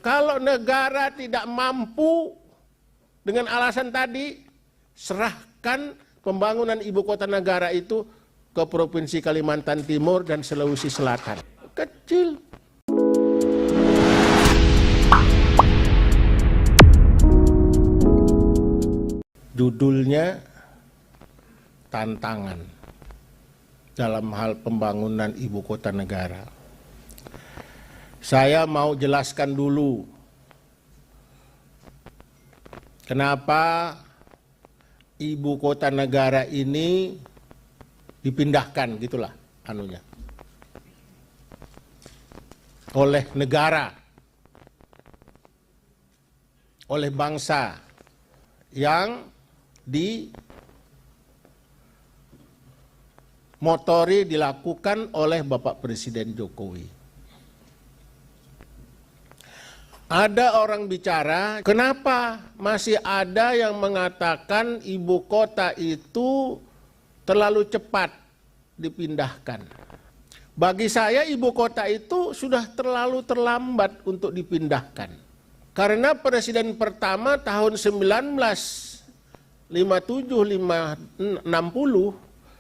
Kalau negara tidak mampu dengan alasan tadi, serahkan pembangunan ibu kota negara itu ke Provinsi Kalimantan Timur dan Sulawesi Selatan. Kecil. Judulnya tantangan dalam hal pembangunan ibu kota negara. Saya mau jelaskan dulu kenapa ibu kota negara ini dipindahkan, gitulah anunya, oleh negara, oleh bangsa yang dimotori, dilakukan oleh Bapak Presiden Jokowi. Ada orang bicara, kenapa masih ada yang mengatakan ibu kota itu terlalu cepat dipindahkan. Bagi saya ibu kota itu sudah terlalu terlambat untuk dipindahkan. Karena presiden pertama tahun 1957-60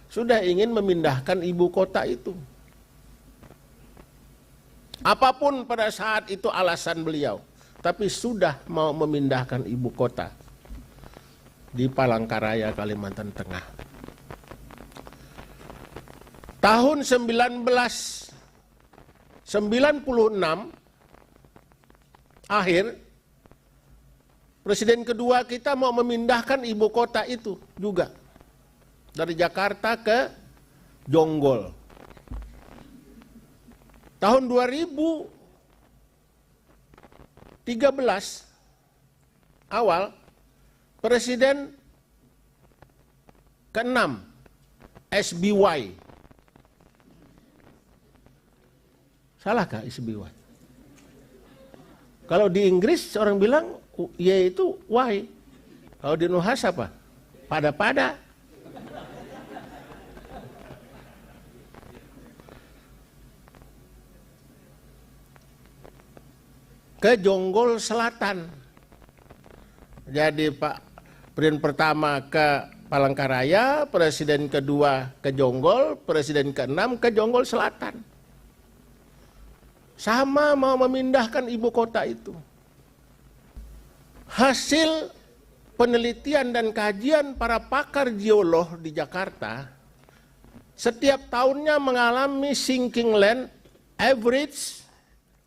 sudah ingin memindahkan ibu kota itu. Apapun pada saat itu alasan beliau, tapi sudah mau memindahkan ibu kota di Palangkaraya, Kalimantan Tengah. Tahun 1996 akhir, presiden kedua kita mau memindahkan ibu kota itu juga dari Jakarta ke Jonggol. Tahun 2013 awal, Presiden ke-6 SBY. Salahkah SBY? Kalau di Inggris orang bilang Y itu Y. Kalau di Nuhas apa? Pada-pada. Ke Jonggol Selatan. Jadi Pak Presiden pertama ke Palangkaraya, Presiden kedua ke Jonggol, Presiden ke-6 ke Jonggol Selatan. Sama mau memindahkan ibu kota itu. Hasil penelitian dan kajian para pakar geolog di Jakarta, setiap tahunnya mengalami sinking land average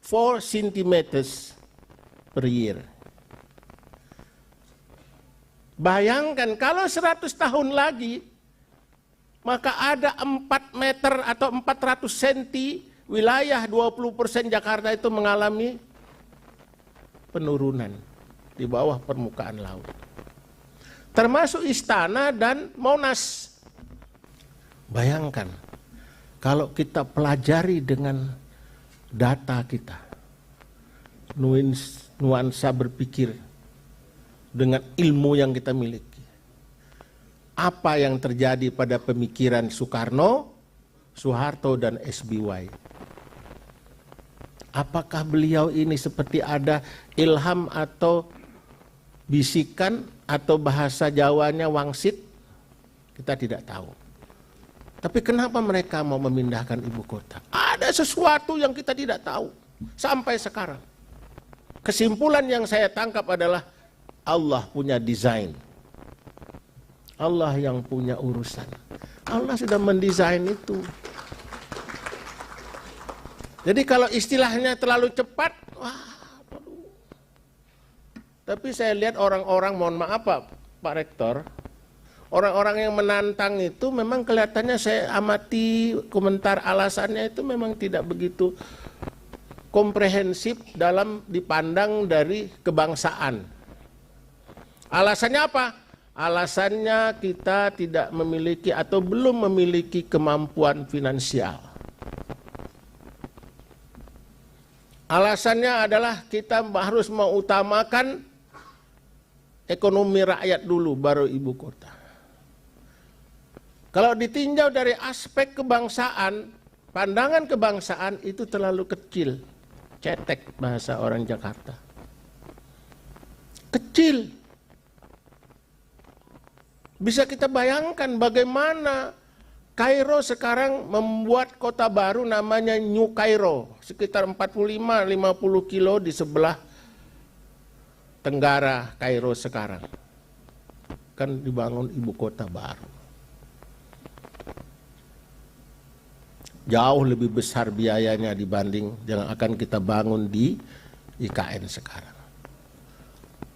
4 cm per year. Bayangkan kalau 100 tahun lagi, maka ada 4 meter atau 400 cm wilayah 20% Jakarta itu mengalami penurunan di bawah permukaan laut. Termasuk Istana dan Monas. Bayangkan kalau kita pelajari dengan data kita, nuansa berpikir dengan ilmu yang kita miliki. Apa yang terjadi pada pemikiran Soekarno, Soeharto, dan SBY? Apakah beliau ini seperti ada ilham atau bisikan atau bahasa Jawanya wangsit? Kita tidak tahu. Tapi kenapa mereka mau memindahkan ibu kota? Ada sesuatu yang kita tidak tahu sampai sekarang. Kesimpulan yang saya tangkap adalah Allah punya desain. Allah yang punya urusan. Allah sudah mendesain itu. Jadi kalau istilahnya terlalu cepat, wah, aduh. Tapi saya lihat orang-orang, mohon maaf Pak Rektor, orang-orang yang menantang itu memang kelihatannya, saya amati komentar alasannya itu memang tidak begitu komprehensif dalam dipandang dari kebangsaan. Alasannya apa? Alasannya kita tidak memiliki atau belum memiliki kemampuan finansial. Alasannya adalah kita harus mengutamakan ekonomi rakyat dulu, baru ibu kota. Kalau ditinjau dari aspek kebangsaan, pandangan kebangsaan itu terlalu kecil, cetek bahasa orang Jakarta. Kecil. Bisa kita bayangkan bagaimana Kairo sekarang membuat kota baru namanya New Cairo, sekitar 45-50 kilo di sebelah tenggara Kairo sekarang. Kan dibangun ibu kota baru. Jauh lebih besar biayanya dibanding yang akan kita bangun di IKN sekarang.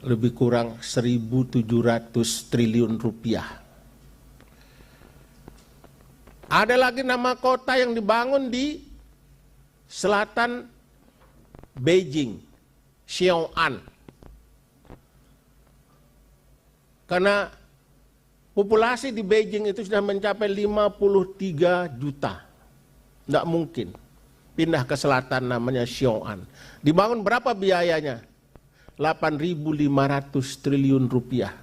Lebih kurang 1.700 triliun rupiah. Ada lagi nama kota yang dibangun di selatan Beijing, Xiong'an. Karena populasi di Beijing itu sudah mencapai 53 juta. Tidak mungkin pindah ke selatan namanya Xiong'an. Dibangun berapa biayanya? 8.500 triliun rupiah.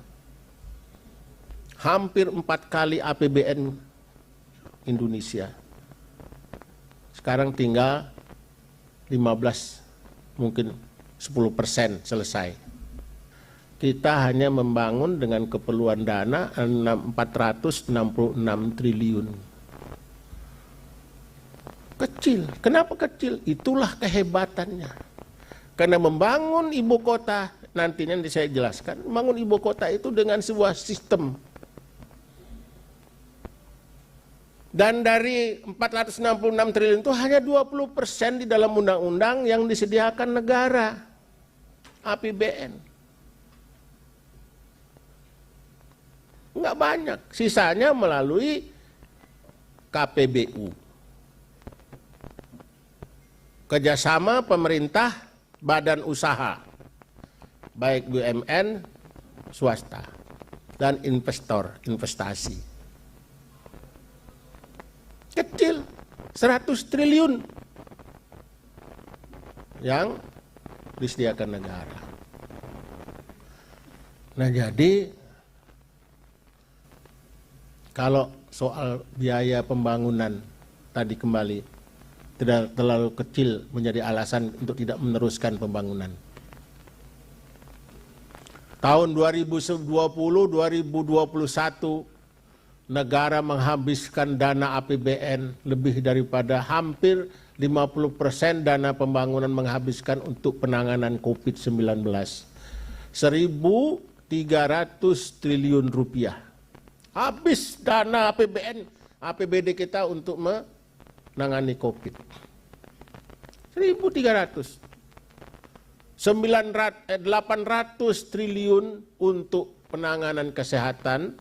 Hampir 4 kali APBN Indonesia. Sekarang tinggal 15, mungkin 10% selesai. Kita hanya membangun dengan keperluan dana 466 triliun. Kecil. Kenapa kecil? Itulah kehebatannya. Karena membangun ibu kota, nantinya saya jelaskan, membangun ibu kota itu dengan sebuah sistem. Dan dari 466 triliun itu hanya 20% di dalam undang-undang yang disediakan negara, APBN. Enggak banyak, sisanya melalui KPBU. Kerjasama pemerintah, badan usaha, baik BUMN, swasta, dan investor, investasi. Kecil, 100 triliun yang disediakan negara. Nah jadi, kalau soal biaya pembangunan tadi kembali, tidak terlalu kecil menjadi alasan untuk tidak meneruskan pembangunan. Tahun 2020-2021, negara menghabiskan dana APBN lebih daripada hampir 50% dana pembangunan menghabiskan untuk penanganan COVID-19. 1.300 triliun rupiah. Habis dana APBD kita untuk menangani COVID. 1.300. 800 triliun untuk penanganan kesehatan,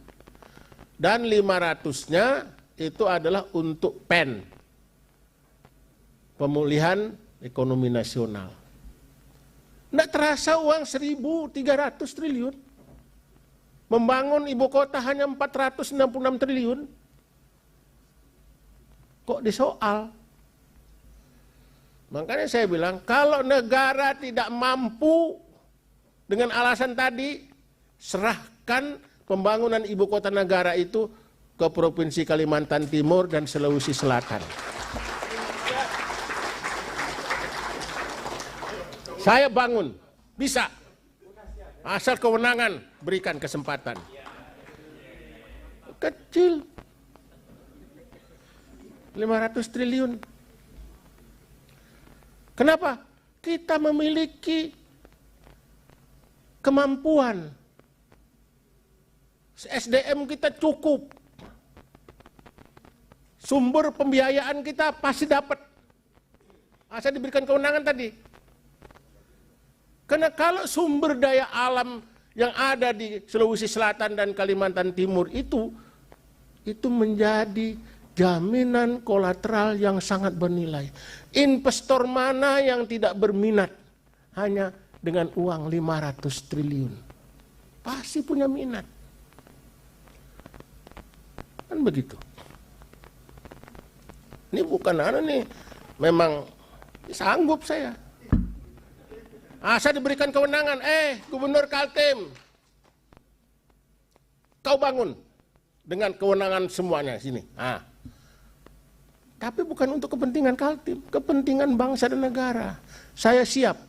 dan 500-nya itu adalah untuk PEN, pemulihan ekonomi nasional. Nggak terasa uang 1.300 triliun. Membangun ibu kota hanya 466 triliun. Kok disoal? Makanya saya bilang, kalau negara tidak mampu dengan alasan tadi, serahkan pembangunan ibu kota negara itu ke Provinsi Kalimantan Timur dan Sulawesi Selatan. Saya bangun, bisa. Asal kewenangan, berikan kesempatan. Kecil. 500 triliun. Kenapa? Kita memiliki kemampuan. SDM kita cukup. Sumber pembiayaan kita pasti dapat. Asal diberikan kewenangan tadi. Karena kalau sumber daya alam yang ada di Sulawesi Selatan dan Kalimantan Timur itu menjadi jaminan kolateral yang sangat bernilai. Investor mana yang tidak berminat hanya dengan uang 500 triliun? Pasti punya minat. Kan begitu. Ini bukan nih, memang sanggup saya. Asal diberikan kewenangan, Gubernur Kaltim, kau bangun dengan kewenangan semuanya sini. Tapi bukan untuk kepentingan Kaltim, kepentingan bangsa dan negara. Saya siap